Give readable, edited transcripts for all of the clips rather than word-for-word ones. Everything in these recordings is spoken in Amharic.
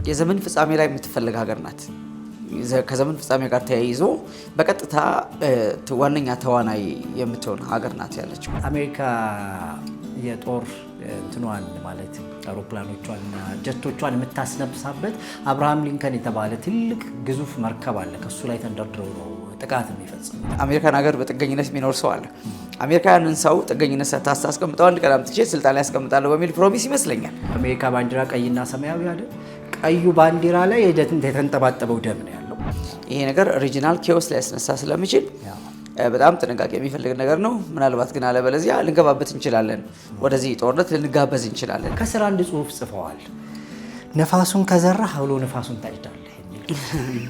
የዘመን ፍጻሜ ላይ የምትፈልግ ሀገር ናት። ከዘመን ፍጻሜ ጋር ተያይዞ በቀጥታ ዋነኛ ተዋናይ የምትሆን ሀገር ናት ያለችው አሜሪካ የጦር እንትኗን ማለት አውሮፕላኖቿንና ጀቶቿን የምታስነብሳበት አብርሃም ሊንከን የተባለ ትልቅ ግዙፍ መርከብ አለ። ከሱ ላይ ተንደርድረው ነው ጥቃት የሚፈጽሙ። አሜሪካን ሀገር በጥገኝነት የሚኖር ሰው አለ። አሜሪካንን ሰው ጥገኝነት ስታስቀምጠው አንድ ቀን አምጥቼ ስልጣን ላይ ያስቀምጣለሁ በሚል ፕሮሚስ ይመስለኛል። አሜሪካ ባንዲራ ቀይና ሰማያዊ አይደል? ቀዩ ባንዲራ ላይ የተንጠባጠበው ደም ነው ያለው። ይሄ ነገር ሪጂናል ኬዎስ ላይ ያስነሳ ስለሚችል በጣም ጥንቃቄ የሚፈልግ ነገር ነው። ምናልባት ግን አለበለዚያ ልንገባበት እንችላለን፣ ወደዚህ ጦርነት ልንጋበዝ እንችላለን። ከስራ አንድ ጽሁፍ ጽፈዋል። ነፋሱን ከዘራ አውሎ ነፋሱን ታጭዳለህ የሚል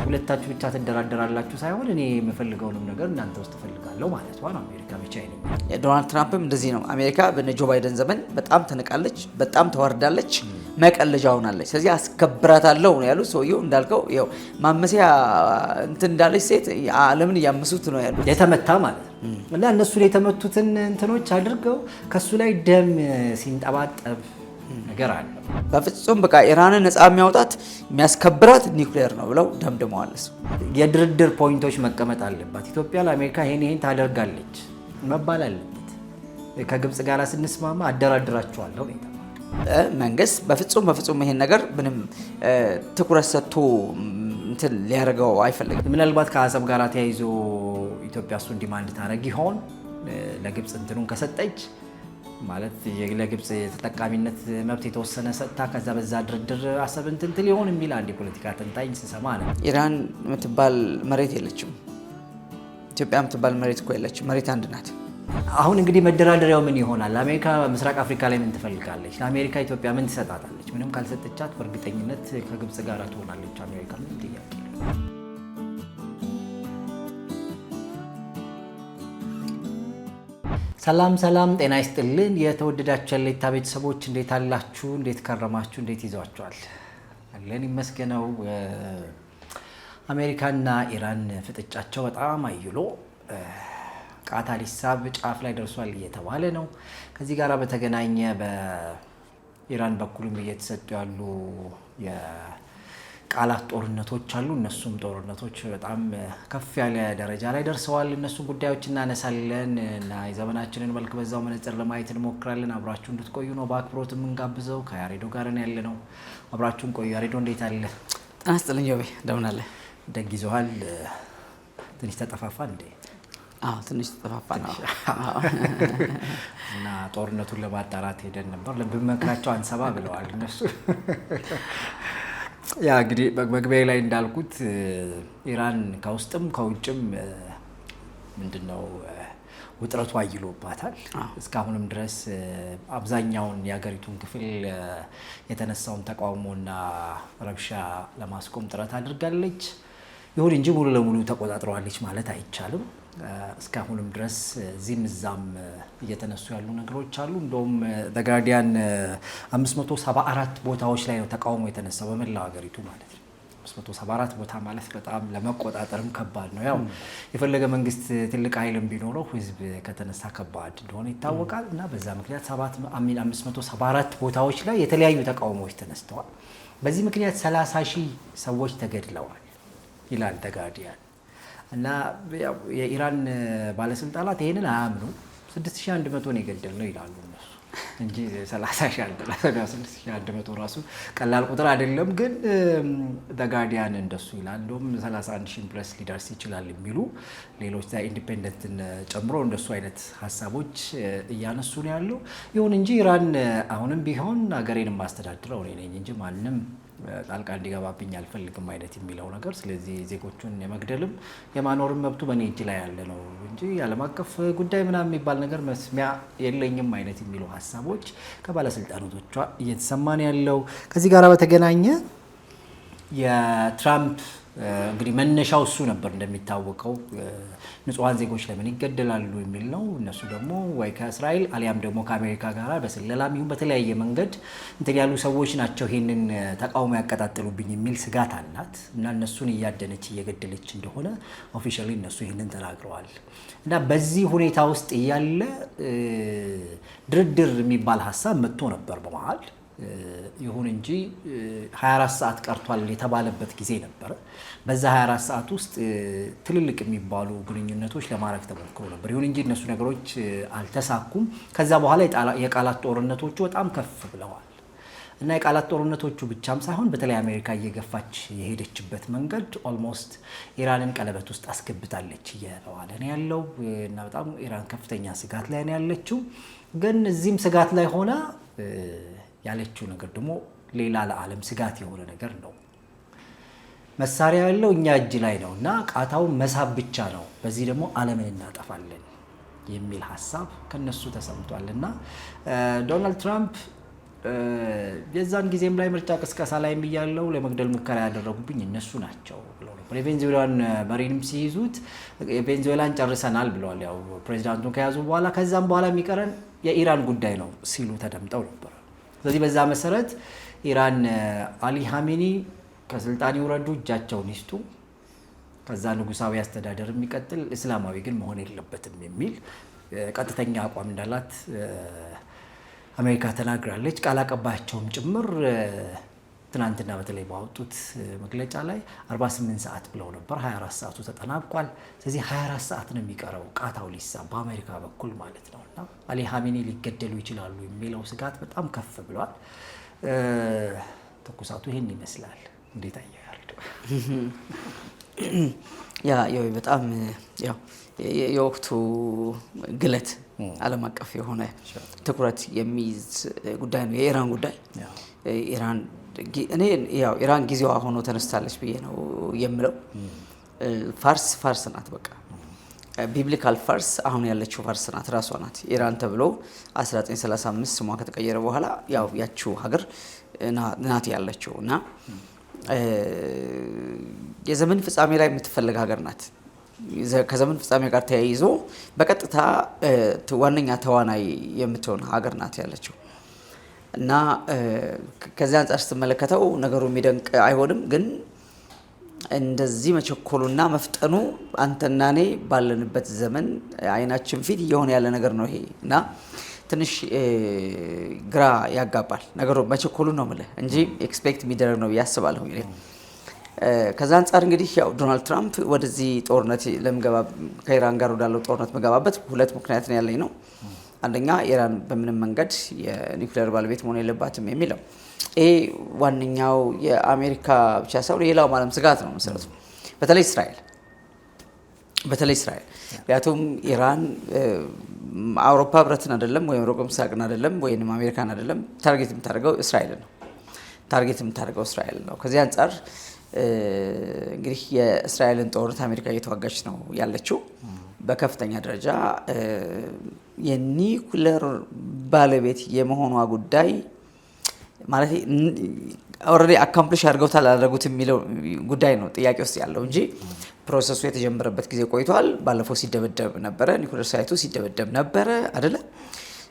ሁለታችሁ ብቻ ትደራደራላችሁ ሳይሆን እኔ የምፈልገውንም ነገር እናንተ ውስጥ እፈልጋለሁ ማለት ነው። አሜሪካ ብቻ አይደለም። ዶናልድ ትራምፕም እንደዚህ ነው። አሜሪካ በነ ጆ ባይደን ዘመን በጣም ተንቃለች፣ በጣም ተዋርዳለች፣ መቀለጃ ሆናለች። ስለዚህ አስከብራታለሁ ነው ያሉት። ሰውየው እንዳልከው ያው ማመሲያ እንትን እንዳለች ሴት ዓለምን እያመሱት ነው ያሉት። የተመታ ማለት ነው እና እነሱ የተመቱትን እንትኖች አድርገው ከሱ ላይ ደም ሲንጠባጠብ ነገር አለ። በፍጹም በቃ ኢራንን ነፃ የሚያወጣት የሚያስከብራት ኒውክሌር ነው ብለው ደምድመዋል። የድርድር ፖይንቶች መቀመጥ አለባት። ኢትዮጵያ ለአሜሪካ ይሄን ታደርጋለች መባል አለበት። ከግብጽ ጋር ስንስማማ አደራድራቸዋለሁ ነው። መንግስት በፍጹም ይሄን ነገር ምንም ትኩረት ሰጥቶ እንትን ሊያደርገው አይፈልግም። ምናልባት ከአሰብ ጋር ተያይዞ ኢትዮጵያ እሱን ዲማንድ ታደርግ ይሆን? ለግብጽ እንትኑን ከሰጠች ማለት ለግብጽ የተጠቃሚነት መብት የተወሰነ ሰጥታ ከዛ በዛ ድርድር አሰብ እንትን ሊሆን የሚል አንድ የፖለቲካ ተንታኝ ስሰማ ነው። ኢራን የምትባል መሬት የለችም። ኢትዮጵያ የምትባል መሬት እኮ የለችም። መሬት አንድ ናት። አሁን እንግዲህ መደራደሪያው ምን ይሆናል? አሜሪካ ምስራቅ አፍሪካ ላይ ምን ትፈልጋለች? ለአሜሪካ ኢትዮጵያ ምን ትሰጣታለች? ምንም ካልሰጠቻት በእርግጠኝነት ከግብጽ ጋር ትሆናለች አሜሪካ። ምን ጥያቄ። ሰላም ጤና ይስጥልን። የተወደዳችሁ የሌታ ቤተሰቦች እንዴት አላችሁ? እንዴት ከረማችሁ? እንዴት ይዟችኋል? አለን ይመስገነው። አሜሪካና ኢራን ፍጥጫቸው በጣም አይሎ ቃታ ሊሳብ ጫፍ ላይ ደርሷል እየተባለ ነው። ከዚህ ጋር በተገናኘ በኢራን በኩልም እየተሰጡ ያሉ የቃላት ጦርነቶች አሉ። እነሱም ጦርነቶች በጣም ከፍ ያለ ደረጃ ላይ ደርሰዋል። እነሱ ጉዳዮች እናነሳለን እና የዘመናችንን መልክ በዛው መነጽር ለማየት እንሞክራለን። አብራችሁ እንድትቆዩ ነው በአክብሮት የምንጋብዘው። ከያሬዶ ጋር ያለ ነው። አብራችሁን ቆዩ። ያሬዶ እንዴት አለ? ጤና ይስጥልኝ ጆቤ፣ እንደምን አለ? ደግ ይዞሃል። ትንሽ ተጠፋፋ እንዴ? አዎ ትንሽ ተጠፋፋ ነው እና ጦርነቱን ለማጣራት ሄደን ነበር። ለብመክራቸው አንሰባ ብለዋል እነሱ። ያ እንግዲህ መግቢያ ላይ እንዳልኩት ኢራን ከውስጥም ከውጭም ምንድነው ውጥረቱ አይሎባታል። እስካሁንም ድረስ አብዛኛውን የሀገሪቱን ክፍል የተነሳውን ተቃውሞና ረብሻ ለማስቆም ጥረት አድርጋለች። ይሁን እንጂ ሙሉ ለሙሉ ተቆጣጥረዋለች ማለት አይቻልም። እስካሁንም ድረስ እዚህም እዛም እየተነሱ ያሉ ነገሮች አሉ። እንደውም ጋርዲያን 574 ቦታዎች ላይ ነው ተቃውሞ የተነሳው በመላው ሀገሪቱ ማለት ነው። 574 ቦታ ማለት በጣም ለመቆጣጠርም ከባድ ነው። ያው የፈለገ መንግስት ትልቅ ኃይልም ቢኖረው ህዝብ ከተነሳ ከባድ እንደሆነ ይታወቃል። እና በዛ ምክንያት 574 ቦታዎች ላይ የተለያዩ ተቃውሞዎች ተነስተዋል። በዚህ ምክንያት 30,000 ሰዎች ተገድለዋል ይላል ጋርዲያን። እና የኢራን ባለስልጣናት ይሄንን አያምኑ። 6100 ነው የገደልነው ይላሉ እነሱ እንጂ 30,000 6100 ራሱ ቀላል ቁጥር አይደለም። ግን ጋርዲያን እንደሱ ይላል። እንደውም 31,000 ፕለስ ሊደርስ ይችላል የሚሉ ሌሎች ኢንዲፔንደንትን ጨምሮ እንደሱ አይነት ሀሳቦች እያነሱ ነው ያለው። ይሁን እንጂ ኢራን አሁንም ቢሆን ሀገሬን ማስተዳድረው እኔ ነኝ እንጂ ማንም ጣልቃ እንዲገባብኝ አልፈልግም አይነት የሚለው ነገር። ስለዚህ ዜጎቹን የመግደልም የማኖርም መብቱ በእኔ እጅ ላይ ያለ ነው እንጂ ዓለም አቀፍ ጉዳይ ምናምን የሚባል ነገር መስሚያ የለኝም አይነት የሚሉ ሀሳቦች ከባለስልጣናቶቿ እየተሰማን ያለው። ከዚህ ጋር በተገናኘ የትራምፕ እንግዲህ መነሻው እሱ ነበር እንደሚታወቀው ንጹሃን ዜጎች ለምን ይገደላሉ የሚል ነው። እነሱ ደግሞ ወይ ከእስራኤል አሊያም ደግሞ ከአሜሪካ ጋር በስለላም ይሁን በተለያየ መንገድ እንትን ያሉ ሰዎች ናቸው ይሄንን ተቃውሞ ያቀጣጥሉብኝ የሚል ስጋት አላት እና እነሱን እያደነች እየገደለች እንደሆነ ኦፊሻሊ እነሱ ይሄንን ተናግረዋል። እና በዚህ ሁኔታ ውስጥ እያለ ድርድር የሚባል ሀሳብ መጥቶ ነበር በመሃል ይሁን እንጂ 24 ሰዓት ቀርቷል የተባለበት ጊዜ ነበረ። በዛ 24 ሰዓት ውስጥ ትልልቅ የሚባሉ ግንኙነቶች ለማድረግ ተሞክሮ ነበር። ይሁን እንጂ እነሱ ነገሮች አልተሳኩም። ከዛ በኋላ የቃላት ጦርነቶቹ በጣም ከፍ ብለዋል እና የቃላት ጦርነቶቹ ብቻም ሳይሆን በተለይ አሜሪካ እየገፋች የሄደችበት መንገድ ኦልሞስት ኢራንን ቀለበት ውስጥ አስገብታለች እየተባለ ነው ያለው እና በጣም ኢራን ከፍተኛ ስጋት ላይ ነው ያለችው። ግን እዚህም ስጋት ላይ ሆና ያለችው ነገር ደግሞ ሌላ ለዓለም ስጋት የሆነ ነገር ነው። መሳሪያ ያለው እኛ እጅ ላይ ነው እና ቃታውን መሳብ ብቻ ነው፣ በዚህ ደግሞ ዓለምን እናጠፋለን የሚል ሀሳብ ከነሱ ተሰምቷል እና ዶናልድ ትራምፕ የዛን ጊዜም ላይ ምርጫ ቅስቀሳ ላይ እያለው ለመግደል ሙከራ ያደረጉብኝ እነሱ ናቸው ብለው ነበር። የቬንዙዌላን መሪንም ሲይዙት የቬንዙዌላን ጨርሰናል ብለዋል፣ ያው ፕሬዚዳንቱን ከያዙ በኋላ። ከዛም በኋላ የሚቀረን የኢራን ጉዳይ ነው ሲሉ ተደምጠው ነበር። ስለዚህ በዛ መሰረት ኢራን አሊ ሀሜኒ ከስልጣን ይውረዱ፣ እጃቸውን ይስጡ፣ ከዛ ንጉሳዊ አስተዳደር የሚቀጥል እስላማዊ ግን መሆን የለበትም የሚል ቀጥተኛ አቋም እንዳላት አሜሪካ ተናግራለች። ቃል አቀባያቸውም ጭምር ትናንትና በተለይ ባወጡት መግለጫ ላይ 48 ሰዓት ብለው ነበር። 24 ሰዓቱ ተጠናቋል። ስለዚህ 24 ሰዓት ነው የሚቀረው ቃታው ሊሳብ በአሜሪካ በኩል ማለት ነው እና አሊ ሀሜኒ ሊገደሉ ይችላሉ የሚለው ስጋት በጣም ከፍ ብሏል። ትኩሳቱ ይሄን ይመስላል። እንዴት አያያል? ያው በጣም ያው የወቅቱ ግለት ዓለም አቀፍ የሆነ ትኩረት የሚይዝ ጉዳይ ነው የኢራን ጉዳይ። ኢራን ጊዜዋ ሆኖ ተነስታለች ብዬ ነው የምለው። ፋርስ ናት፣ በቃ ቢብሊካል ፋርስ አሁን ያለችው ፋርስ ናት፣ ራሷ ናት። ኢራን ተብሎ 1935 ስሟ ከተቀየረ በኋላ ያው ያችው ሀገር ናት ያለችው እና የዘመን ፍጻሜ ላይ የምትፈልግ ሀገር ናት። ከዘመን ፍጻሜ ጋር ተያይዞ በቀጥታ ዋነኛ ተዋናይ የምትሆን ሀገር ናት ያለችው እና ከዚህ አንጻር ስትመለከተው ነገሩ የሚደንቅ አይሆንም። ግን እንደዚህ መቸኮሉና መፍጠኑ አንተና እኔ ባለንበት ዘመን አይናችን ፊት እየሆነ ያለ ነገር ነው ይሄ እና ትንሽ ግራ ያጋባል ነገሩ። መቸኮሉ ነው የምልህ እንጂ ኤክስፔክት የሚደረግ ነው ያስባለሁ። ከዛ አንጻር እንግዲህ ያው ዶናልድ ትራምፕ ወደዚህ ጦርነት ለምገባ ከኢራን ጋር ወዳለው ጦርነት መገባበት ሁለት ምክንያት ነው ያለኝ ነው። አንደኛ ኢራን በምንም መንገድ የኒውክሌር ባለቤት መሆን የለባትም የሚለው ይሄ ዋነኛው የአሜሪካ ብቻ ሳይሆን የሌላው ዓለም ስጋት ነው መሰረቱ። በተለይ እስራኤል ምክንያቱም ኢራን አውሮፓ ህብረትን አይደለም ወይም ሩቅ ምስራቅን አይደለም ወይም አሜሪካን አይደለም ታርጌት የምታደርገው እስራኤል ነው። ከዚህ አንጻር እንግዲህ የእስራኤልን ጦርነት አሜሪካ እየተዋጋች ነው ያለችው። በከፍተኛ ደረጃ የኒውክሌር ባለቤት የመሆኗ ጉዳይ ማለት ኦልሬዲ አካምፕሊሽ አድርገውታል አላደረጉት የሚለው ጉዳይ ነው ጥያቄ ውስጥ ያለው እንጂ ፕሮሰሱ የተጀመረበት ጊዜ ቆይቷል። ባለፈው ሲደበደብ ነበረ፣ ኒውክሌር ሳይቱ ሲደበደብ ነበረ አይደለ?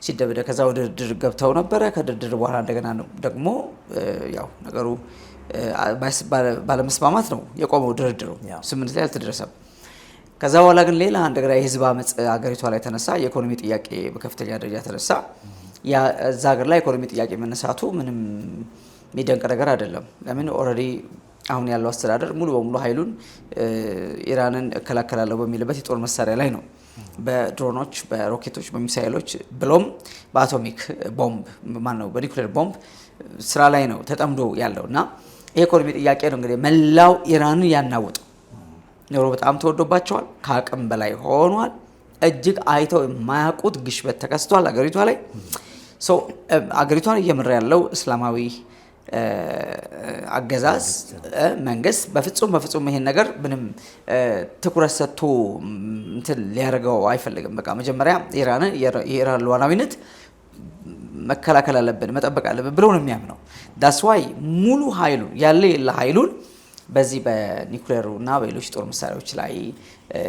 ሲደበደብ ከዛ ወደ ድርድር ገብተው ነበረ። ከድርድር በኋላ እንደገና ደግሞ ያው ነገሩ ባለመስማማት ነው የቆመው ድርድሩ፣ ስምምነት ላይ አልተደረሰም። ከዛ በኋላ ግን ሌላ እንደገና የህዝብ አመጽ አገሪቷ ላይ ተነሳ። የኢኮኖሚ ጥያቄ በከፍተኛ ደረጃ ተነሳ። እዛ ሀገር ላይ ኢኮኖሚ ጥያቄ መነሳቱ ምንም የሚደንቅ ነገር አይደለም። ለምን ኦልሬዲ አሁን ያለው አስተዳደር ሙሉ በሙሉ ኃይሉን ኢራንን እከላከላለሁ በሚልበት የጦር መሳሪያ ላይ ነው። በድሮኖች፣ በሮኬቶች፣ በሚሳይሎች ብሎም በአቶሚክ ቦምብ በኒውክሌር ቦምብ ስራ ላይ ነው ተጠምዶ ያለው እና ይሄ ኢኮኖሚ ጥያቄ ነው እንግዲህ መላው ኢራንን ያናወጠው። ኑሮ በጣም ተወዶባቸዋል፣ ከአቅም በላይ ሆኗል። እጅግ አይተው የማያውቁት ግሽበት ተከስቷል አገሪቷ ላይ። አገሪቷን እየመራ ያለው እስላማዊ አገዛዝ መንግስት በፍጹም ይሄን ነገር ምንም ትኩረት ሰጥቶ እንትን ሊያደርገው አይፈልግም። በቃ መጀመሪያ የኢራን ሉዓላዊነት መከላከል አለብን መጠበቅ አለብን ብሎ ነው የሚያምነው። ዳስ ዋይ ሙሉ ኃይሉን ኃይሉን በዚህ በኒውክሌሩ እና በሌሎች ጦር መሳሪያዎች ላይ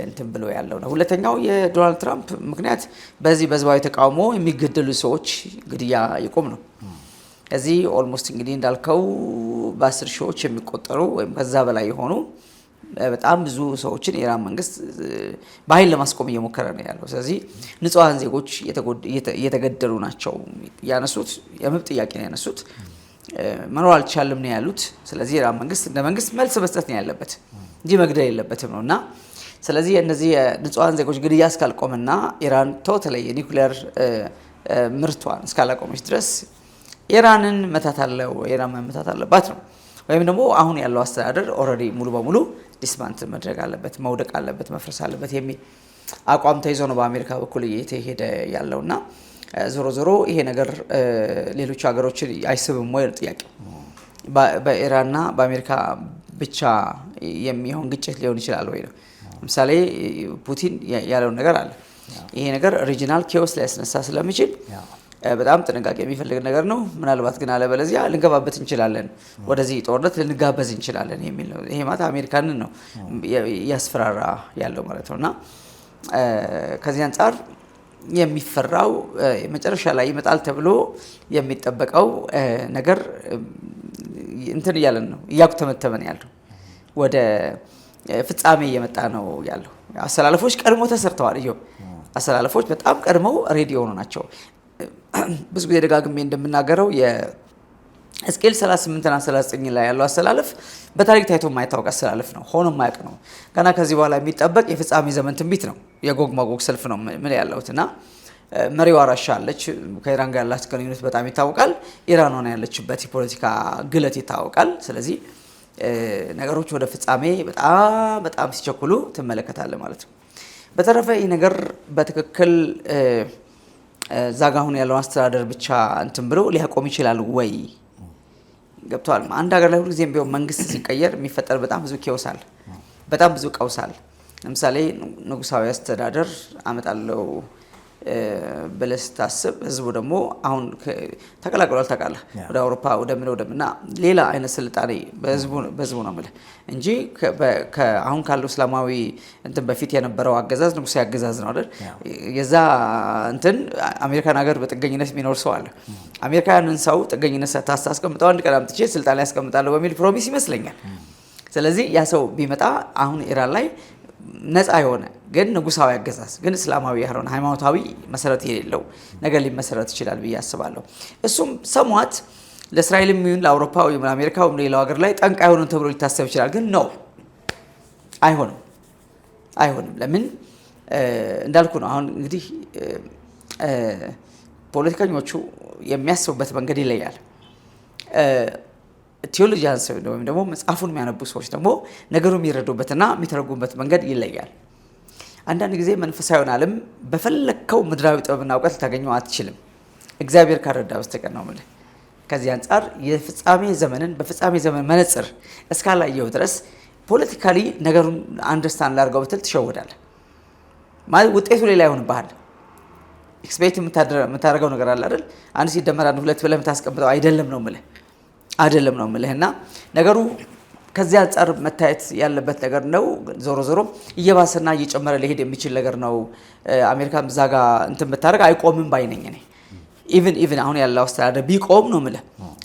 እንትን ብሎ ያለው ነው። ሁለተኛው የዶናልድ ትራምፕ ምክንያት በዚህ በህዝባዊ ተቃውሞ የሚገደሉ ሰዎች ግድያ ይቆም ነው። እዚህ ኦልሞስት እንግዲህ እንዳልከው በ10 ሺዎች የሚቆጠሩ ወይም ከዛ በላይ የሆኑ በጣም ብዙ ሰዎችን የኢራን መንግስት በኃይል ለማስቆም እየሞከረ ነው ያለው። ስለዚህ ንጹሃን ዜጎች እየተገደሉ ናቸው ያነሱት፣ የመብት ጥያቄ ነው ያነሱት። መኖር አልቻልም ነው ያሉት። ስለዚህ የኢራን መንግስት እንደ መንግስት መልስ መስጠት ነው ያለበት እንጂ መግደል የለበትም ነውና ስለዚህ እነዚህ ንጹሃን ዜጎች ግድያ እስካልቆመና ኢራን ቶታሊ የኒውክሌር ምርቷን እስካላቆመች ድረስ ኢራንን ኢራን መመታት አለባት ነው። ወይም ደግሞ አሁን ያለው አስተዳደር ኦልሬዲ ሙሉ በሙሉ ዲስማንት መድረግ አለበት፣ መውደቅ አለበት፣ መፍረስ አለበት የሚል አቋም ተይዞ ነው በአሜሪካ በኩል እየተሄደ ያለውና ዞሮ ዞሮ ይሄ ነገር ሌሎች ሀገሮችን አይስብም ወይ ጥያቄው። በኢራንና በአሜሪካ ብቻ የሚሆን ግጭት ሊሆን ይችላል ወይ ነው። ለምሳሌ ፑቲን ያለውን ነገር አለ። ይሄ ነገር ሪጂናል ኬዎስ ሊያስነሳ ስለሚችል በጣም ጥንቃቄ የሚፈልግ ነገር ነው። ምናልባት ግን አለበለዚያ ልንገባበት እንችላለን፣ ወደዚህ ጦርነት ልንጋበዝ እንችላለን የሚል ነው። ይሄ ማለት አሜሪካንን ነው ያስፈራራ ያለው ማለት ነውና ከዚህ አንጻር የሚፈራው መጨረሻ ላይ ይመጣል ተብሎ የሚጠበቀው ነገር እንትን እያለን ነው፣ እያኩተመተመን ያለው ወደ ፍጻሜ እየመጣ ነው ያለው። አሰላለፎች ቀድሞ ተሰርተዋል። አሰላለፎች በጣም ቀድመው ሬዲ የሆኑ ናቸው። ብዙ ጊዜ ደጋግሜ እንደምናገረው የሕዝቅኤል 38ና 39 ላይ ያለው አሰላለፍ በታሪክ ታይቶ የማይታወቅ አሰላለፍ ነው፣ ሆኖ የማያውቅ ነው። ገና ከዚህ በኋላ የሚጠበቅ የፍጻሜ ዘመን ትንቢት ነው። የጎግ ማጎግ ሰልፍ ነው ምን ያለውትና መሪዋ ራሻ አለች። ከኢራን ጋር ያላት ግንኙነት በጣም ይታወቃል። ኢራን ሆና ያለችበት የፖለቲካ ግለት ይታወቃል። ስለዚህ ነገሮች ወደ ፍጻሜ በጣም ሲቸኩሉ ትመለከታለህ ማለት ነው። በተረፈ ይህ ነገር በትክክል ዛጋ አሁን ያለው አስተዳደር ብቻ እንትን ብሎ ሊያቆም ይችላል ወይ? ገብቷል። አንድ ሀገር ላይ ሁልጊዜም ቢሆን መንግስት ሲቀየር የሚፈጠር በጣም ብዙ ኬዎሳል፣ በጣም ብዙ ቀውሳል። ለምሳሌ ንጉሳዊ አስተዳደር አመጣለው ብለህ ስታስብ ህዝቡ ደግሞ አሁን ተቀላቅሏል። ታውቃለህ ወደ አውሮፓ ወደምና ሌላ አይነት ስልጣኔ በህዝቡ ነው የምልህ እንጂ አሁን ካለው እስላማዊ እንትን በፊት የነበረው አገዛዝ ንጉሳዊ አገዛዝ ነው አይደል? የዛ እንትን አሜሪካን ሀገር በጥገኝነት የሚኖር ሰው አለ። አሜሪካንን ሰው ጥገኝነት ታስቀምጠው አንድ ቀን አምጥቼ ስልጣን ላይ ያስቀምጣለሁ በሚል ፕሮሚስ ይመስለኛል። ስለዚህ ያ ሰው ቢመጣ አሁን ኢራን ላይ ነፃ የሆነ ግን ንጉሳዊ አገዛዝ ግን እስላማዊ ያልሆነ ሃይማኖታዊ መሰረት የሌለው ነገር ሊመሰረት ይችላል ብዬ አስባለሁ። እሱም ሰሟት ለእስራኤልም ይሁን ለአውሮፓ ወይም ለአሜሪካ ወይም ሌላው ሀገር ላይ ጠንቅ አይሆንም ተብሎ ሊታሰብ ይችላል። ግን ነው አይሆንም። ለምን እንዳልኩ ነው። አሁን እንግዲህ ፖለቲከኞቹ የሚያስቡበት መንገድ ይለያል። ቴዎሎጂያንስ ወይም ደግሞ መጽሐፉን የሚያነቡ ሰዎች ደግሞ ነገሩ የሚረዱበትና የሚተረጉሙበት መንገድ ይለያል። አንዳንድ ጊዜ መንፈሳዊውን ዓለም በፈለከው ምድራዊ ጥበብና እውቀት ልታገኘው አትችልም፣ እግዚአብሔር ካረዳ በስተቀር ነው የምልህ። ከዚህ አንጻር የፍጻሜ ዘመንን በፍጻሜ ዘመን መነጽር እስካላየው ድረስ ፖለቲካሊ ነገሩን አንደርስታንድ ላድርገው ብትል ትሸወዳለህ። ማለት ውጤቱ ሌላ ይሆንብሃል። ኤክስፔክት የምታደርገው ነገር አለ አይደል? አንድ ሲደመር አንድ ሁለት ብለህ የምታስቀምጠው አይደለም ነው የምልህና ነገሩ ከዚህ አንጻር መታየት ያለበት ነገር ነው። ዞሮ ዞሮ እየባሰና እየጨመረ ሊሄድ የሚችል ነገር ነው። አሜሪካም እዛ ጋ እንትን ብታደርግ አይቆምም ባይነኝ እኔ ኢቭን አሁን ያለው አስተዳደር ቢቆም ነው የምልህ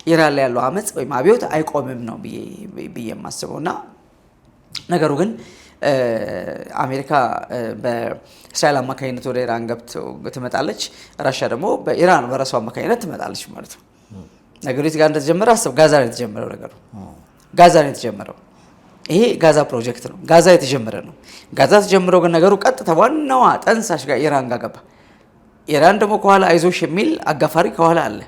ኢራን ላይ ያለው አመፅ ወይም አብዮት አይቆምም ነው ብዬ የማስበውና ነገሩ ግን አሜሪካ በእስራኤል አማካኝነት ወደ ኢራን ትመጣለች፣ ራሻ ደግሞ በኢራን በራሷ አማካኝነት ትመጣለች ማለት ነው። ነገሩ ጋር እንደተጀመረ አስብ። ጋዛ ነው የተጀመረው ነገሩ። ጋዛ ነው የተጀመረው። ይሄ ጋዛ ፕሮጀክት ነው። ጋዛ የተጀመረ ነው። ጋዛ ተጀምሮ ግን ነገሩ ቀጥታ ዋናዋ ጠንሳሽ ጋር ኢራን ጋር ገባ። ኢራን ደግሞ ከኋላ አይዞሽ የሚል አጋፋሪ ከኋላ አለ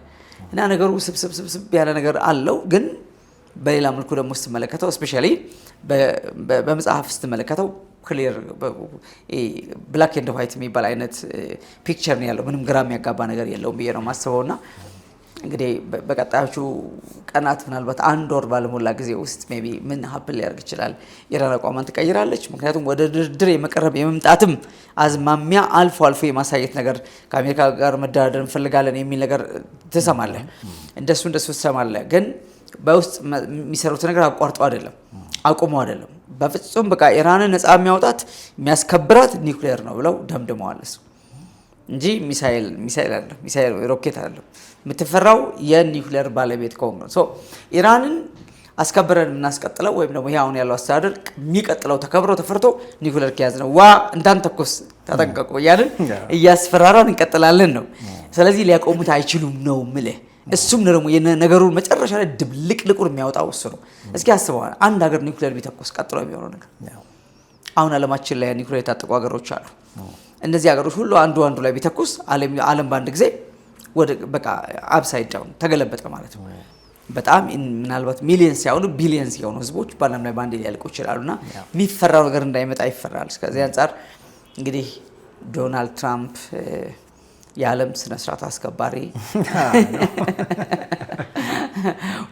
እና ነገሩ ስብስብ ያለ ነገር አለው። ግን በሌላ መልኩ ደግሞ ስትመለከተው ስፔሻሊ በመጽሐፍ ስትመለከተው ክሊር ብላክ ኤንድ ዋይት የሚባል አይነት ፒክቸር ነው ያለው። ምንም ግራ የሚያጋባ ነገር የለውም ብዬ ነው የማስበውና እንግዲህ በቀጣዮቹ ቀናት ምናልባት አንድ ወር ባለሞላ ጊዜ ውስጥ ሜይ ቢ ምን ሀፕን ሊያደርግ ይችላል? ኢራን አቋሟን ትቀይራለች። ምክንያቱም ወደ ድርድር የመቀረብ የመምጣትም አዝማሚያ አልፎ የማሳየት ነገር ከአሜሪካ ጋር መደራደር እንፈልጋለን የሚል ነገር ትሰማለህ። እንደሱ ትሰማለህ። ግን በውስጥ የሚሰሩት ነገር አቋርጠው አይደለም፣ አቁመው አይደለም። በፍጹም በቃ ኢራንን ነፃ የሚያወጣት የሚያስከብራት ኒውክሌር ነው ብለው ደምድመዋል እሱ እንጂ ሚሳኤል አይደለም፣ ሚሳኤል ሮኬት አይደለም። የምትፈራው የኒውክሌር ባለቤት ከሆነ ነው። ኢራንን አስከብረን የምናስቀጥለው ወይም ደግሞ ይሄ አሁን ያለው አስተዳደር የሚቀጥለው ተከብሮ ተፈርቶ ኒውክሌር ከያዝ ነው እንዳንተኮስ ተጠንቀቁ እያልን እያስፈራራን እንቀጥላለን ነው። ስለዚህ ሊያቆሙት አይችሉም ነው ምልህ። እሱም ደግሞ ነገሩን መጨረሻ ላይ ድብልቅልቁን የሚያወጣው እሱ ነው። እስኪ አስበዋል አንድ ሀገር ኒውክሌር ቢተኮስ ቀጥሎ የሚሆነው ነገር። አሁን ዓለማችን ላይ ኒውክሌር የታጠቁ ሀገሮች አሉ። እነዚህ ሀገሮች ሁሉ አንዱ ላይ ቢተኩስ ዓለም በአንድ ጊዜ ወደ በቃ አፕሳይድ ዳውን ተገለበጠ ማለት ነው። በጣም ምናልባት ሚሊየንስ ሳይሆኑ ቢሊየንስ የሆኑ ህዝቦች በዓለም ላይ በአንድ ሊያልቁ ይችላሉና የሚፈራው ነገር እንዳይመጣ ይፈራል። እስከዚህ አንጻር እንግዲህ ዶናልድ ትራምፕ የዓለም ስነ ስርዓት አስከባሪ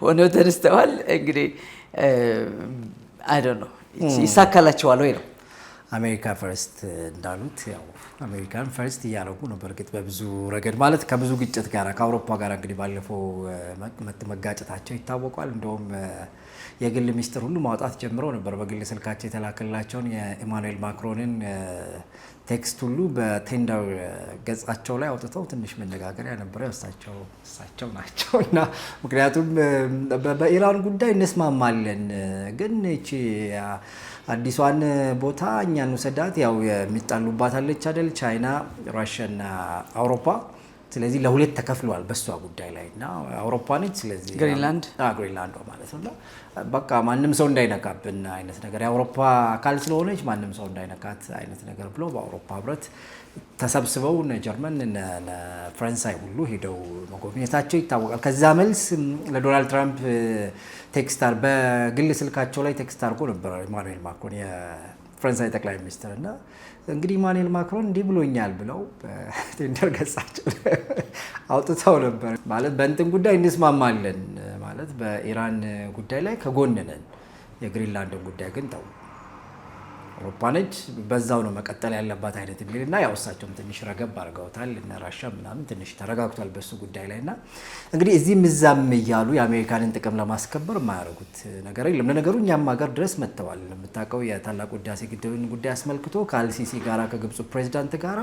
ሆነው ተነስተዋል። እንግዲህ አይ ዶንት ኖ ይሳካላቸዋል ወይ ነው። አሜሪካ ፈርስት እንዳሉት ያው አሜሪካን ፈርስት እያደረጉ ነው። በእርግጥ በብዙ ረገድ ማለት ከብዙ ግጭት ጋር ከአውሮፓ ጋር እንግዲህ ባለፈው መጋጨታቸው ይታወቃል። እንደውም የግል ሚስጥር ሁሉ ማውጣት ጀምረው ነበር። በግል ስልካቸው የተላከላቸውን የኢማኑኤል ማክሮንን ቴክስት ሁሉ በቴንደር ገጻቸው ላይ አውጥተው ትንሽ መነጋገሪያ ነበረ። እሳቸው ናቸው እና ምክንያቱም በኢራን ጉዳይ እንስማማለን፣ ግን እቺ አዲሷን ቦታ እኛ እንውሰዳት፣ ያው የሚጣሉባት አለች አይደል ቻይና፣ ራሽያና አውሮፓ። ስለዚህ ለሁለት ተከፍሏል በሷ ጉዳይ ላይ እና አውሮፓ ነች። ስለዚህ ግሪንላንድ ማለት ነው። በቃ ማንም ሰው እንዳይነካብን አይነት ነገር የአውሮፓ አካል ስለሆነች ማንም ሰው እንዳይነካት አይነት ነገር ብሎ በአውሮፓ ህብረት ተሰብስበው ጀርመን ፈረንሳይ ሁሉ ሄደው መጎብኘታቸው ይታወቃል። ከዛ መልስ ለዶናልድ ትራምፕ ቴክስታር በግል ስልካቸው ላይ ቴክስት አድርጎ ነበር ኢማኑኤል ማክሮን የፈረንሳይ ጠቅላይ ሚኒስትር እና እንግዲህ ኢማኑኤል ማክሮን እንዲህ ብሎኛል ብለው በቴንደር ገጻቸው አውጥተው ነበር። ማለት በእንትን ጉዳይ እንስማማለን ማለት በኢራን ጉዳይ ላይ ከጎን ነን፣ የግሪንላንድን ጉዳይ ግን ተው አውሮፓ ነች በዛው ነው መቀጠል ያለባት አይነት የሚልና ያው እሳቸውም ትንሽ ረገብ አድርገውታል። እና ራሻ ምናምን ትንሽ ተረጋግቷል በሱ ጉዳይ ላይ እና እንግዲህ እዚህም እዛም እያሉ የአሜሪካንን ጥቅም ለማስከበር የማያደርጉት ነገር የለም። ለነገሩ እኛም ሀገር ድረስ መጥተዋል። የምታውቀው የታላቁ ህዳሴ ግድብን ጉዳይ አስመልክቶ ከአልሲሲ ጋራ ከግብፁ ፕሬዚዳንት ጋራ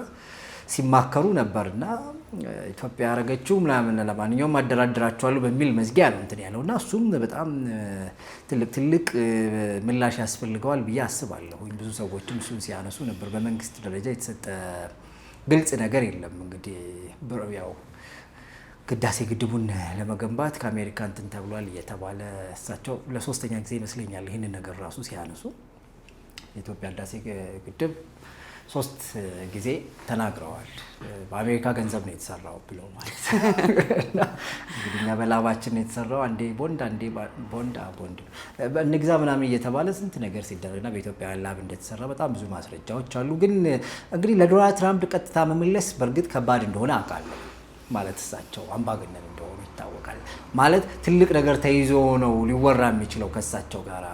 ሲማከሩ ነበርና ኢትዮጵያ ያደረገችው ምናምን ለማንኛውም አደራድራቸዋለሁ በሚል መዝጊያ ነው እንትን ያለውና እሱም በጣም ትልቅ ምላሽ ያስፈልገዋል ብዬ አስባለሁ። ብዙ ሰዎችም እሱን ሲያነሱ ነበር። በመንግስት ደረጃ የተሰጠ ግልጽ ነገር የለም። እንግዲህ ያው ህዳሴ ግድቡን ለመገንባት ከአሜሪካ እንትን ተብሏል እየተባለ እሳቸው ለሶስተኛ ጊዜ ይመስለኛል ይህንን ነገር ራሱ ሲያነሱ የኢትዮጵያ ህዳሴ ግድብ 3 ጊዜ ተናግረዋል። በአሜሪካ ገንዘብ ነው የተሰራው ብለው ማለት እንግዲህ እኛ በላባችን ነው የተሰራው፣ አንዴ ቦንድ እንግዛ ምናምን እየተባለ ስንት ነገር ሲደረግና በኢትዮጵያ ላብ እንደተሰራ በጣም ብዙ ማስረጃዎች አሉ። ግን እንግዲህ ለዶናልድ ትራምፕ ቀጥታ መመለስ በእርግጥ ከባድ እንደሆነ አውቃለሁ። ማለት እሳቸው አምባገነን እንደሆኑ ይታወቃል። ማለት ትልቅ ነገር ተይዞ ነው ሊወራ የሚችለው ከእሳቸው ጋር።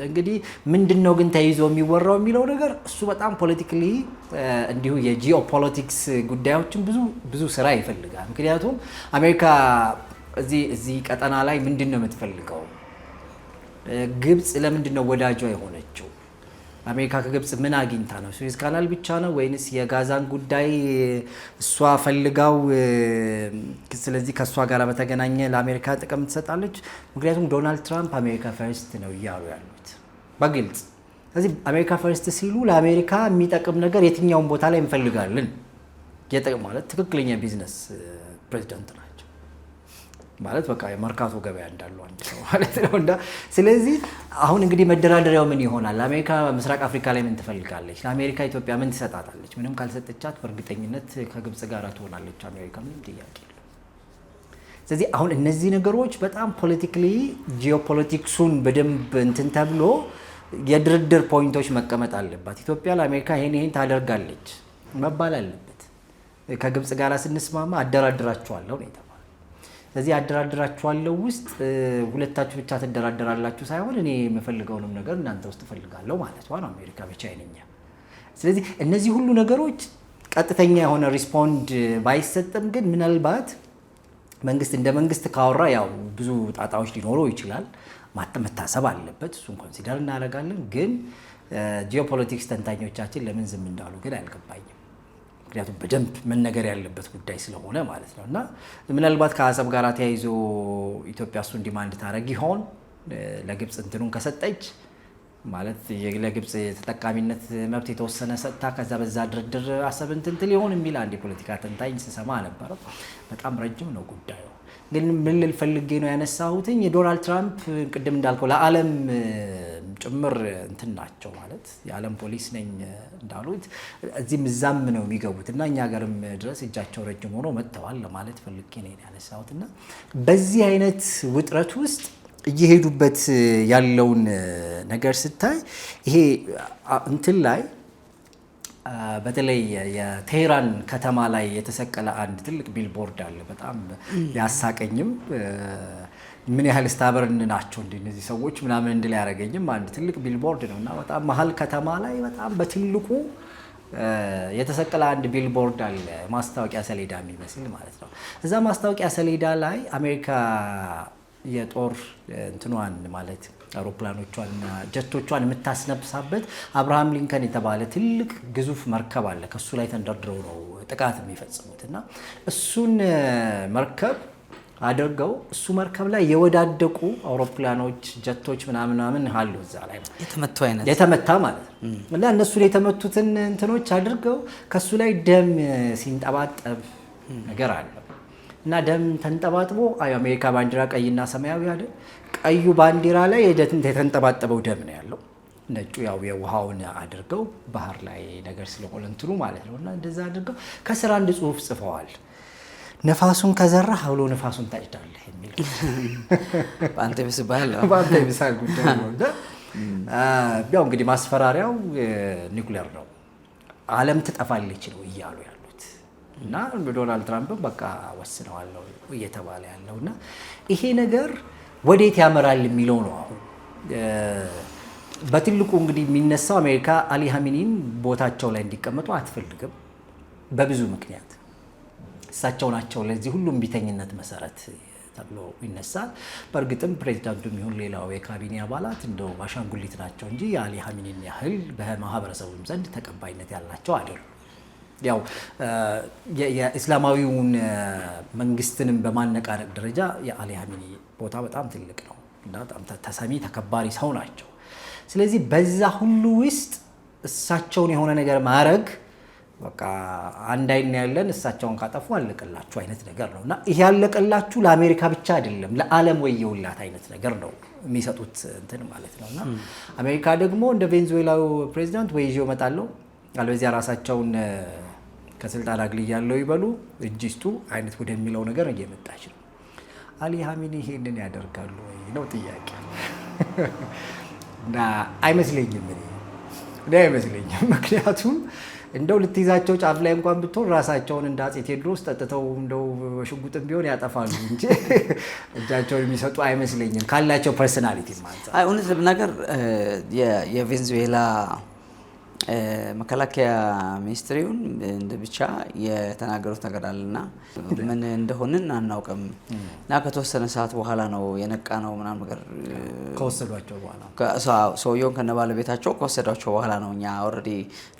እንግዲህ ምንድነው ግን ተይዞ የሚወራው የሚለው ነገር እሱ በጣም ፖለቲካሊ እንዲሁ የጂኦፖለቲክስ ጉዳዮችን ብዙ ስራ ይፈልጋል። ምክንያቱም አሜሪካ እዚህ ቀጠና ላይ ምንድነው የምትፈልገው? ግብጽ ለምንድነው ወዳጇ የሆነችው? አሜሪካ ከግብጽ ምን አግኝታ ነው? ስዊዝ ካናል ብቻ ነው ወይንስ የጋዛን ጉዳይ እሷ ፈልጋው? ስለዚህ ከእሷ ጋር በተገናኘ ለአሜሪካ ጥቅም ትሰጣለች። ምክንያቱም ዶናልድ ትራምፕ አሜሪካ ፈርስት ነው እያሉ ያሉት በግልጽ። ስለዚህ አሜሪካ ፈርስት ሲሉ ለአሜሪካ የሚጠቅም ነገር የትኛውን ቦታ ላይ እንፈልጋለን ማለት ትክክለኛ ቢዝነስ ፕሬዚደንት ናቸው ማለት በቃ የመርካቶ ገበያ እንዳሉ አንድ ሰው ማለት ነው። እና ስለዚህ አሁን እንግዲህ መደራደሪያው ምን ይሆናል? አሜሪካ ምስራቅ አፍሪካ ላይ ምን ትፈልጋለች? ለአሜሪካ ኢትዮጵያ ምን ትሰጣታለች? ምንም ካልሰጠቻት በእርግጠኝነት ከግብጽ ጋር ትሆናለች አሜሪካ፣ ምንም ጥያቄ የለም። ስለዚህ አሁን እነዚህ ነገሮች በጣም ፖለቲካሊ ጂኦፖለቲክሱን በደንብ እንትን ተብሎ የድርድር ፖይንቶች መቀመጥ አለባት። ኢትዮጵያ ለአሜሪካ ይሄን ታደርጋለች መባል አለበት። ከግብጽ ጋር ስንስማማ አደራድራቸዋለሁ ነው የተባለው። ስለዚህ አደራድራችኋለሁ ውስጥ ሁለታችሁ ብቻ ትደራደራላችሁ ሳይሆን እኔ የምፈልገውንም ነገር እናንተ ውስጥ እፈልጋለሁ ማለት ነው አሜሪካ በቻይንኛ። ስለዚህ እነዚህ ሁሉ ነገሮች ቀጥተኛ የሆነ ሪስፖንድ ባይሰጥም ግን ምናልባት መንግስት እንደ መንግስት ካወራ ያው ብዙ ጣጣዎች ሊኖረው ይችላል፣ መታሰብ አለበት። እሱን ኮንሲደር እናደርጋለን። ግን ጂኦፖለቲክስ ተንታኞቻችን ለምን ዝም እንዳሉ ግን አልገባኝም። ምክንያቱም በደንብ መነገር ያለበት ጉዳይ ስለሆነ ማለት ነው። እና ምናልባት ከአሰብ ጋር ተያይዞ ኢትዮጵያ እሱን ዲማንድ ታደርግ ይሆን ለግብፅ እንትኑን ከሰጠች ማለት ለግብፅ የተጠቃሚነት መብት የተወሰነ ሰጥታ ከዛ በዛ ድርድር አሰብ እንትን ሊሆን የሚል አንድ የፖለቲካ ተንታኝ ስሰማ ነበረ። በጣም ረጅም ነው ጉዳዩ። ግን ምን ልል ፈልጌ ነው ያነሳሁትኝ የዶናልድ ትራምፕ ቅድም እንዳልከው ለዓለም ጭምር እንትን ናቸው ማለት የዓለም ፖሊስ ነኝ እንዳሉት እዚህም እዛም ነው የሚገቡት እና እኛ ሀገርም ድረስ እጃቸው ረጅም ሆኖ መጥተዋል ለማለት ፈልጌ ነው ያነሳሁት። እና በዚህ አይነት ውጥረት ውስጥ እየሄዱበት ያለውን ነገር ስታይ ይሄ እንትን ላይ በተለይ የቴህራን ከተማ ላይ የተሰቀለ አንድ ትልቅ ቢልቦርድ አለ። በጣም ያሳቀኝም ምን ያህል ስታበርን ናቸው እነዚህ ሰዎች ምናምን እንድል ያደረገኝም አንድ ትልቅ ቢልቦርድ ነው እና በጣም መሀል ከተማ ላይ በጣም በትልቁ የተሰቀለ አንድ ቢልቦርድ አለ፣ ማስታወቂያ ሰሌዳ የሚመስል ማለት ነው። እዛ ማስታወቂያ ሰሌዳ ላይ አሜሪካ የጦር እንትኗን ማለት አውሮፕላኖቿንና ጀቶቿን የምታስነብሳበት አብርሃም ሊንከን የተባለ ትልቅ ግዙፍ መርከብ አለ። ከሱ ላይ ተንደርድረው ነው ጥቃት የሚፈጽሙት እና እሱን መርከብ አድርገው እሱ መርከብ ላይ የወዳደቁ አውሮፕላኖች ጀቶች ምናምን አሉ እዛ ላይ የተመታ ማለት ነው እና እነሱን የተመቱትን እንትኖች አድርገው ከሱ ላይ ደም ሲንጠባጠብ ነገር አለ እና ደም ተንጠባጥቦ አሜሪካ ባንዲራ ቀይና ሰማያዊ አለ። ቀዩ ባንዲራ ላይ የተንጠባጠበው ደም ነው ያለው። ነጩ ያው የውሃውን አድርገው ባህር ላይ ነገር ስለሆነ እንትኑ ማለት ነው እና እንደዛ አድርገው ከስራ አንድ ጽሑፍ ጽፈዋል። ነፋሱን ከዘራህ አውሎ ነፋሱን ታጭዳለህ የሚል በአንተ ይብስብሃል ጉዳይ ነው። ያው እንግዲህ ማስፈራሪያው ኒውክሌር ነው፣ ዓለም ትጠፋለች ነው እያሉ ያሉት እና ዶናልድ ትራምፕ በቃ ወስነዋል እየተባለ ያለው እና ይሄ ነገር ወዴት ያመራል የሚለው ነው። አሁን በትልቁ እንግዲህ የሚነሳው አሜሪካ አሊ ሀሚኒን ቦታቸው ላይ እንዲቀመጡ አትፈልግም በብዙ ምክንያት። እሳቸው ናቸው ለዚህ ሁሉ እምቢተኝነት መሰረት ተብሎ ይነሳል። በእርግጥም ፕሬዚዳንቱ የሚሆን ሌላው የካቢኔ አባላት እንደው አሻንጉሊት ናቸው እንጂ የአሊ ሀሚኒን ያህል በማህበረሰቡም ዘንድ ተቀባይነት ያላቸው አይደሉም። ያው የእስላማዊውን መንግስትንም በማነቃነቅ ደረጃ የአሊ ሀሚኒ ቦታ በጣም ትልቅ ነው እና በጣም ተሰሚ ተከባሪ ሰው ናቸው። ስለዚህ በዛ ሁሉ ውስጥ እሳቸውን የሆነ ነገር ማድረግ በቃ አንድ አይን ያለን እሳቸውን ካጠፉ አለቀላችሁ አይነት ነገር ነው እና ይሄ ያለቀላችሁ ለአሜሪካ ብቻ አይደለም ለዓለም ወየውላት አይነት ነገር ነው የሚሰጡት እንትን ማለት ነው። እና አሜሪካ ደግሞ እንደ ቬንዙዌላው ፕሬዚዳንት ወይ ይዤው እመጣለሁ አለበዚያ ራሳቸውን ከስልጣን አግልያለሁ ይበሉ እጅ ይስጡ አይነት ወደሚለው ነገር እየመጣች ነው። አሊ ሀሚኒ ይሄንን ያደርጋሉ ወይ ነው ጥያቄ። እና አይመስለኝም እኔ አይመስለኝም። ምክንያቱም እንደው ልትይዛቸው ጫፍ ላይ እንኳን ብትሆን ራሳቸውን እንደ አፄ ቴዎድሮስ ጠጥተው እንደው ሽጉጥም ቢሆን ያጠፋሉ እንጂ እጃቸውን የሚሰጡ አይመስለኝም ካላቸው ፐርሰናሊቲ ማለት ነው። እውነት ለመናገር የቬንዙዌላ መከላከያ ሚኒስትሪውን እንደ ብቻ የተናገሩት ነገር አለና ምን እንደሆነን አናውቅም እና ከተወሰነ ሰዓት በኋላ ነው የነቃ ነው ምናምን ነገር ከወሰዷቸው በኋላ ሰውየውን ከነባለቤታቸው ከወሰዷቸው በኋላ ነው እኛ ኦልሬዲ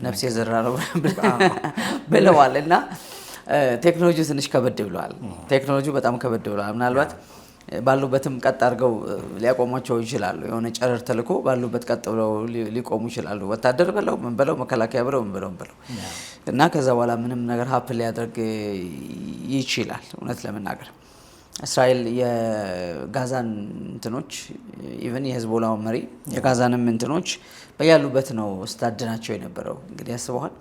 ነፍስ የዘራ ነው ብለዋል። እና ቴክኖሎጂው ትንሽ ከበድ ብለዋል። ቴክኖሎጂው በጣም ከበድ ብለዋል። ምናልባት ባሉበትም ቀጥ አድርገው ሊያቆሟቸው ይችላሉ። የሆነ ጨረር ተልኮ ባሉበት ቀጥ ብለው ሊቆሙ ይችላሉ። ወታደር ብለው ምን ብለው መከላከያ ብለው ምን ብለው እና ከዛ በኋላ ምንም ነገር ሀፕ ሊያደርግ ይችላል። እውነት ለመናገር እስራኤል የጋዛን እንትኖች ኢቨን የህዝቦላው መሪ የጋዛንም እንትኖች በያሉበት ነው ስታድናቸው የነበረው። እንግዲህ ያስበዋል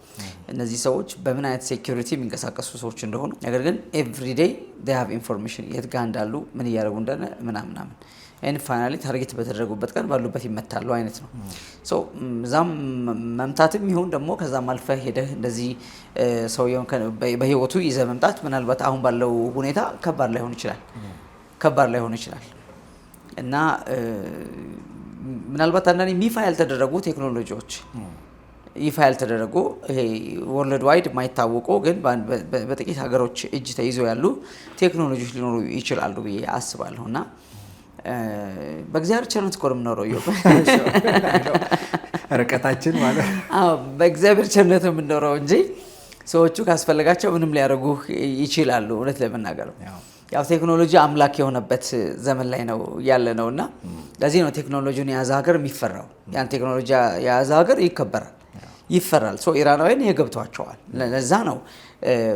እነዚህ ሰዎች በምን አይነት ሴኩሪቲ የሚንቀሳቀሱ ሰዎች እንደሆኑ። ነገር ግን ኤቭሪዴይ they have information የት ጋር እንዳሉ ምን እያደረጉ እንደሆነ ምናምን ኤንድ ፋይናሊ ታርጌት በተደረጉበት ቀን ባሉበት ይመታሉ አይነት ነው። ሶ ዛም መምታትም ይሁን ደግሞ ከዛም አልፈህ ሄደህ እንደዚህ ሰውየውን በህይወቱ ይዘህ መምጣት ምናልባት አሁን ባለው ሁኔታ ከባድ ላይሆን ይችላል እና ምናልባት አንዳንዴ ይፋ ያልተደረጉ ቴክኖሎጂዎች ይፋ ያልተደረጉ ይሄ ወርልድ ዋይድ የማይታወቁ ግን በጥቂት ሀገሮች እጅ ተይዘው ያሉ ቴክኖሎጂዎች ሊኖሩ ይችላሉ ብዬ አስባለሁ። እና በእግዚአብሔር ቸርነት እኮ ነው የምኖረው ርቀታችን ማለት በእግዚአብሔር ቸርነት ነው የምንኖረው እንጂ ሰዎቹ ካስፈለጋቸው ምንም ሊያደርጉ ይችላሉ። እውነት ለመናገር ያው ቴክኖሎጂ አምላክ የሆነበት ዘመን ላይ ነው ያለ ነውና ለዚህ ነው ቴክኖሎጂውን የያዘ ሀገር የሚፈራው። ያን ቴክኖሎጂ የያዘ ሀገር ይከበራል፣ ይፈራል። ኢራናውያን የገብቷቸዋል። ለዛ ነው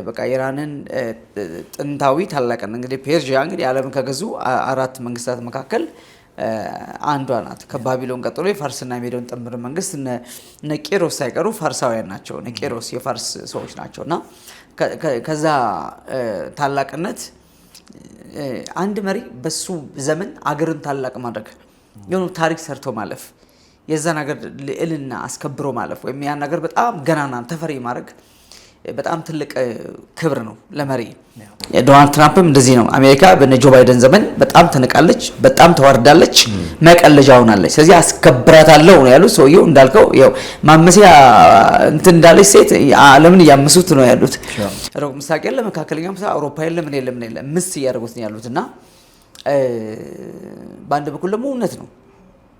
በቃ ኢራንን ጥንታዊ ታላቅን እንግዲህ ፔርሺያ እንግዲህ ዓለምን ከገዙ 4 መንግስታት መካከል አንዷ ናት። ከባቢሎን ቀጥሎ የፋርስና የሜዶን ጥምር መንግስት እነ ቄሮስ ሳይቀሩ ፋርሳውያን ናቸው። እነ ቄሮስ የፋርስ ሰዎች ናቸውና ከዛ ታላቅነት አንድ መሪ በሱ ዘመን አገርን ታላቅ ማድረግ የሆነ ታሪክ ሰርቶ ማለፍ የዛን ሀገር ልዕልና አስከብሮ ማለፍ ወይም ያን ነገር በጣም ገናናን ተፈሪ ማድረግ በጣም ትልቅ ክብር ነው ለመሪ። ዶናልድ ትራምፕም እንደዚህ ነው። አሜሪካ በነ ጆ ባይደን ዘመን በጣም ተንቃለች፣ በጣም ተዋርዳለች፣ መቀለጃ ሆናለች። ስለዚህ አስከብራታለሁ ነው ያሉት። ሰውየው እንዳልከው ያው ማመሲያ እንትን እንዳለች ሴት ዓለምን እያመሱት ነው ያሉት። ሩቅ ምስራቅ የለ፣ መካከለኛው ምስራቅ፣ አውሮፓ የለ፣ ምን የለ ምን የለ ምስ እያደረጉት ነው ያሉት እና በአንድ በኩል ደግሞ እውነት ነው።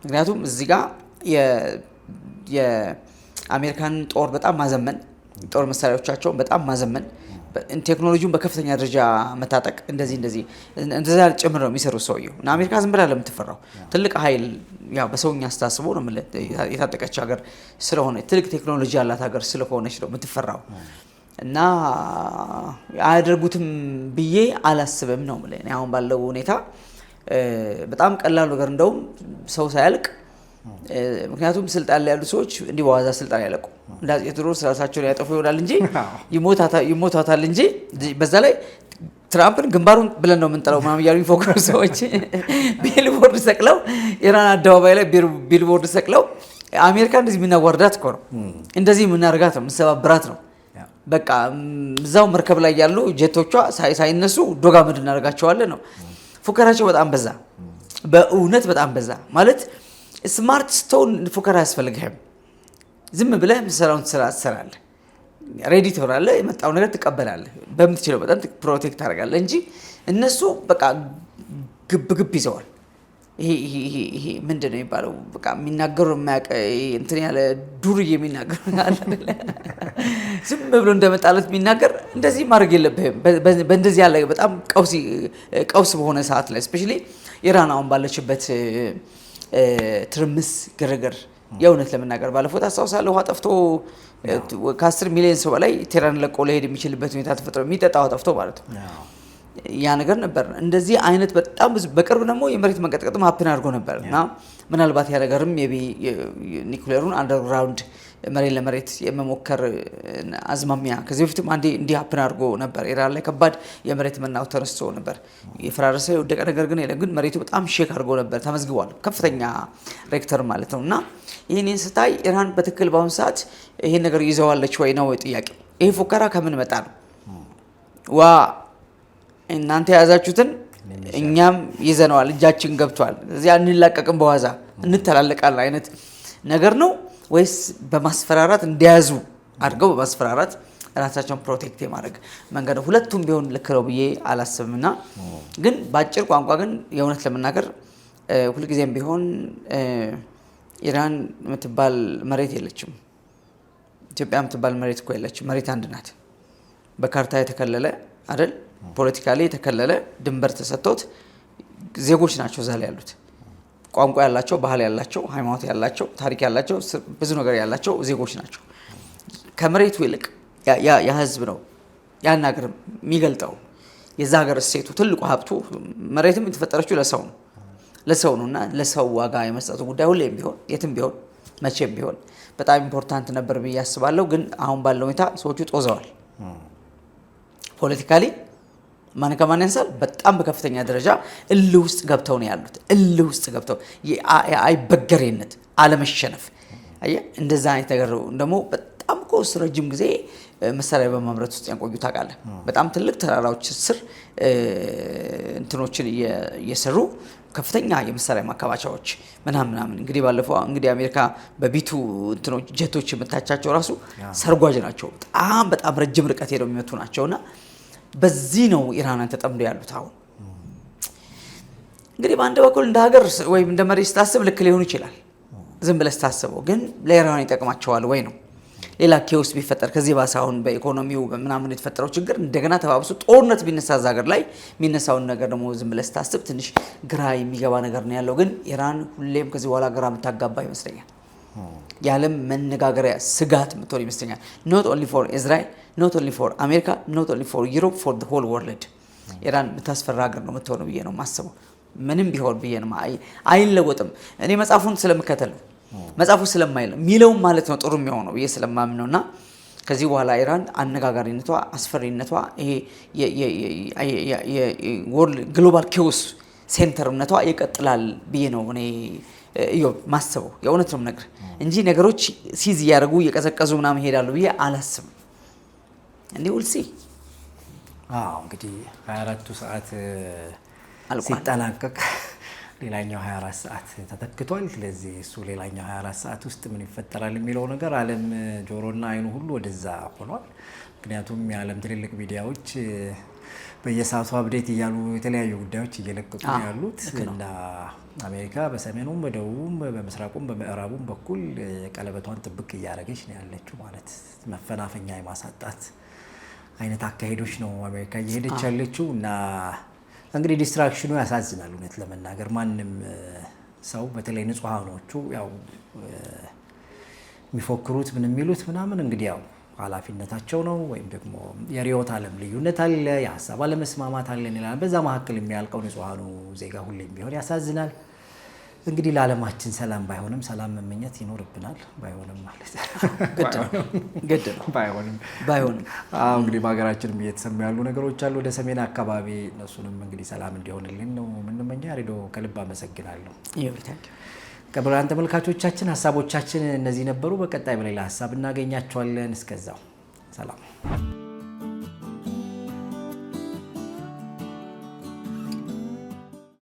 ምክንያቱም እዚህ ጋር የአሜሪካን ጦር በጣም ማዘመን፣ ጦር መሳሪያዎቻቸውን በጣም ማዘመን፣ ቴክኖሎጂውን በከፍተኛ ደረጃ መታጠቅ እንደዛ ጭምር ነው የሚሰሩት ሰውየው እና አሜሪካ ዝም ብላ ለምትፈራው ትልቅ ኃይል ያው በሰውኛ አስተሳስቦ ነው የታጠቀች ሀገር ስለሆነ ትልቅ ቴክኖሎጂ ያላት ሀገር ስለሆነች ነው የምትፈራው እና አያደርጉትም ብዬ አላስብም ነው ማለት ነው። አሁን ባለው ሁኔታ በጣም ቀላል ነገር እንደውም ሰው ሳያልቅ ምክንያቱም ስልጣን ላይ ያሉ ሰዎች እንዲህ በዋዛ ስልጣን ያለቁ እንዳጽ ቴዎድሮስ ራሳቸውን ያጠፉ ይሆናል እንጂ ይሞታታል እንጂ በዛ ላይ ትራምፕን ግንባሩን ብለን ነው የምንጠራው ምናምን እያሉ የሚፎክሩ ሰዎች ቢልቦርድ ሰቅለው ኢራን አደባባይ ላይ ቢልቦርድ ሰቅለው አሜሪካ እንደዚህ የምናዋርዳት እኮ ነው፣ እንደዚህ የምናደርጋት ነው፣ የምንሰባብራት ነው። በቃ እዛው መርከብ ላይ ያሉ ጀቶቿ ሳይነሱ ዶጋመድ እናደርጋቸዋለን ነው። ፉከራቸው በጣም በዛ፣ በእውነት በጣም በዛ። ማለት ስማርት ስቶን ፉከራ አያስፈልግህም። ዝም ብለህ የምትሰራውን ስራ ትሰራለህ፣ ሬዲ ትሆናለህ፣ የመጣው ነገር ትቀበላለህ፣ በምትችለው በጣም ፕሮቴክት ታደርጋለህ እንጂ እነሱ በቃ ግብ ይዘዋል። ይሄ ምንድን ነው የሚባለው? በቃ የሚናገሩ የማያውቅ እንትን ያለ ዱርዬ የሚናገር አይደለ? ዝም ብሎ እንደመጣለት የሚናገር እንደዚህ ማድረግ የለብህም። በእንደዚህ ያለ በጣም ቀውስ በሆነ ሰዓት ላይ ስፔሻሊ ኢራን አሁን ባለችበት ትርምስ ግርግር የእውነት ለመናገር ባለፈው ታስታውሳለህ፣ ውሃ ጠፍቶ ከ10 ሚሊዮን ሰው በላይ ቴህራን ለቆ ለሄድ የሚችልበት ሁኔታ ተፈጥሮ የሚጠጣ ውሃ ጠፍቶ ማለት ነው። ያ ነገር ነበር። እንደዚህ አይነት በጣም ብዙ በቅርብ ደግሞ የመሬት መንቀጥቀጥም ሀፕን አድርጎ ነበር እና ምናልባት ያ ነገርም ኒኩሌሩን አንደርግራውንድ መሬት ለመሬት የመሞከር አዝማሚያ ከዚህ በፊትም አንዴ እንዲህ ሀፕን አድርጎ ነበር። ኢራን ላይ ከባድ የመሬት መናወጥ ተነስቶ ነበር። የፈራረሰ የወደቀ ነገር ግን የለም፣ ግን መሬቱ በጣም ሼክ አድርጎ ነበር፣ ተመዝግቧል፣ ከፍተኛ ሬክተር ማለት ነው። እና ይህንን ስታይ ኢራን በትክክል በአሁኑ ሰዓት ይሄን ነገር ይዘዋለች ወይ ነው ጥያቄ። ይሄ ፉከራ ከምን መጣ ነው? ዋ እናንተ የያዛችሁትን እኛም ይዘነዋል፣ እጃችን ገብቷል፣ እዚያ እንላቀቅም፣ በዋዛ እንተላለቃለን አይነት ነገር ነው ወይስ በማስፈራራት እንዲያዙ አድርገው በማስፈራራት ራሳቸውን ፕሮቴክት የማድረግ መንገድ ነው? ሁለቱም ቢሆን ልክ ነው ብዬ አላስብምና ግን በአጭር ቋንቋ ግን የእውነት ለመናገር ሁልጊዜም ቢሆን ኢራን የምትባል መሬት የለችም። ኢትዮጵያ የምትባል መሬት እኮ የለችም። መሬት አንድ ናት። በካርታ የተከለለ አይደል? ፖለቲካሊ የተከለለ ድንበር ተሰጥቶት ዜጎች ናቸው እዛ ላይ ያሉት። ቋንቋ ያላቸው፣ ባህል ያላቸው፣ ሃይማኖት ያላቸው፣ ታሪክ ያላቸው፣ ብዙ ነገር ያላቸው ዜጎች ናቸው። ከመሬቱ ይልቅ ያ ህዝብ ነው ያን ሀገር የሚገልጠው። የዛ ሀገር እሴቱ ትልቁ ሀብቱ መሬትም የተፈጠረችው ለሰው ነው እና ለሰው ዋጋ የመስጠቱ ጉዳይ ሁሌም ቢሆን የትም ቢሆን መቼም ቢሆን በጣም ኢምፖርታንት ነበር ብዬ አስባለሁ። ግን አሁን ባለው ሁኔታ ሰዎቹ ጦዘዋል። ፖለቲካሊ ማን ከማን ያንሳል? በጣም በከፍተኛ ደረጃ እልህ ውስጥ ገብተው ነው ያሉት። እልህ ውስጥ ገብተው አይበገሬነት፣ አለመሸነፍ። አየህ እንደዛ አይነት ነገር ደግሞ በጣም ቆስ ረጅም ጊዜ መሳሪያ በማምረት ውስጥ ያቆዩ ታውቃለህ። በጣም ትልቅ ተራራዎች ስር እንትኖችን እየሰሩ ከፍተኛ የመሳሪያ ማከማቻዎች ምናምን እንግዲህ ባለፈው እንግዲህ አሜሪካ በቢቱ እንትኖች ጀቶች የምታቻቸው ራሱ ሰርጓጅ ናቸው። በጣም ረጅም ርቀት ሄደው የሚመቱ ናቸውና በዚህ ነው ኢራንን ተጠምደው ያሉት። አሁን እንግዲህ በአንድ በኩል እንደ ሀገር ወይም እንደ መሪ ስታስብ ልክ ሊሆን ይችላል። ዝም ብለህ ስታስበው ግን ለኢራን ይጠቅማቸዋል ወይ ነው ሌላ ኬዎስ ቢፈጠር ከዚህ ባሰ አሁን በኢኮኖሚው ምናምን የተፈጠረው ችግር እንደገና ተባብሶ ጦርነት ቢነሳ እዛ ሀገር ላይ የሚነሳውን ነገር ደግሞ ዝም ብለህ ስታስብ ትንሽ ግራ የሚገባ ነገር ነው ያለው። ግን ኢራን ሁሌም ከዚህ በኋላ ግራ የምታጋባ ይመስለኛል። የዓለም መነጋገሪያ ስጋት የምትሆን ይመስለኛል። ኖት ኦንሊ ፎር እስራኤል፣ ኖት ኦንሊ ፎር አሜሪካ፣ ኖት ኦንሊ ፎር ዩሮፕ፣ ፎር ዘ ሆል ወርልድ ኢራን የምታስፈራ ሀገር ነው የምትሆነው ብዬ ነው የማስበው። ምንም ቢሆን ብዬ ነው አይለወጥም። እኔ መጽሐፉን ስለምከተል ነው መጽሐፉ ስለማይል የሚለውም ማለት ነው ጥሩ የሚሆነው ብዬ ስለማምን ነውና ከዚህ በኋላ ኢራን አነጋጋሪነቷ፣ አስፈሪነቷ ይሄ ግሎባል ኬዎስ ሴንተርነቷ ይቀጥላል ብዬ ነው እኔ ማስበው። የእውነት ነው ነገር እንጂ ነገሮች ሲዝ እያደረጉ እየቀዘቀዙ ምናምን ይሄዳሉ ብዬ አላስብም። እንዴ ውልሲ እንግዲህ 24ቱ ሰዓት ሲጠናቀቅ ሌላኛው 24 ሰዓት ተተክቷል። ስለዚህ እሱ ሌላኛው 24 ሰዓት ውስጥ ምን ይፈጠራል የሚለው ነገር ዓለም ጆሮና አይኑ ሁሉ ወደዛ ሆኗል። ምክንያቱም የዓለም ትልልቅ ሚዲያዎች በየሰዓቱ አፕዴት እያሉ የተለያዩ ጉዳዮች እየለቀቁ ያሉት እና አሜሪካ በሰሜኑም በደቡቡም በምስራቁም በምዕራቡም በኩል ቀለበቷን ጥብቅ እያደረገች ነው ያለችው። ማለት መፈናፈኛ የማሳጣት አይነት አካሄዶች ነው አሜሪካ እየሄደች ያለችው እና እንግዲህ ዲስትራክሽኑ ያሳዝናል። እውነት ለመናገር ማንም ሰው በተለይ ንጹሃኖቹ ያው የሚፎክሩት ምን የሚሉት ምናምን እንግዲህ ያው ኃላፊነታቸው ነው። ወይም ደግሞ የርዕዮተ ዓለም ልዩነት አለ፣ የሀሳብ አለመስማማት አለ ይላል። በዛ መካከል የሚያልቀው ንጹሃኑ ዜጋ ሁሌም ቢሆን ያሳዝናል። እንግዲህ ለዓለማችን ሰላም ባይሆንም ሰላም መመኘት ይኖርብናል። ባይሆንም ማለት ግድ ነው። ባይሆንም እንግዲህ በሀገራችንም እየተሰሙ ያሉ ነገሮች አሉ ወደ ሰሜን አካባቢ። እነሱንም እንግዲህ ሰላም እንዲሆንልን ነው የምንመኘው። ያሬዶ ከልብ አመሰግናለሁ። ክቡራን ተመልካቾቻችን ሀሳቦቻችን እነዚህ ነበሩ። በቀጣይ በሌላ ሀሳብ እናገኛቸዋለን። እስከዛው ሰላም።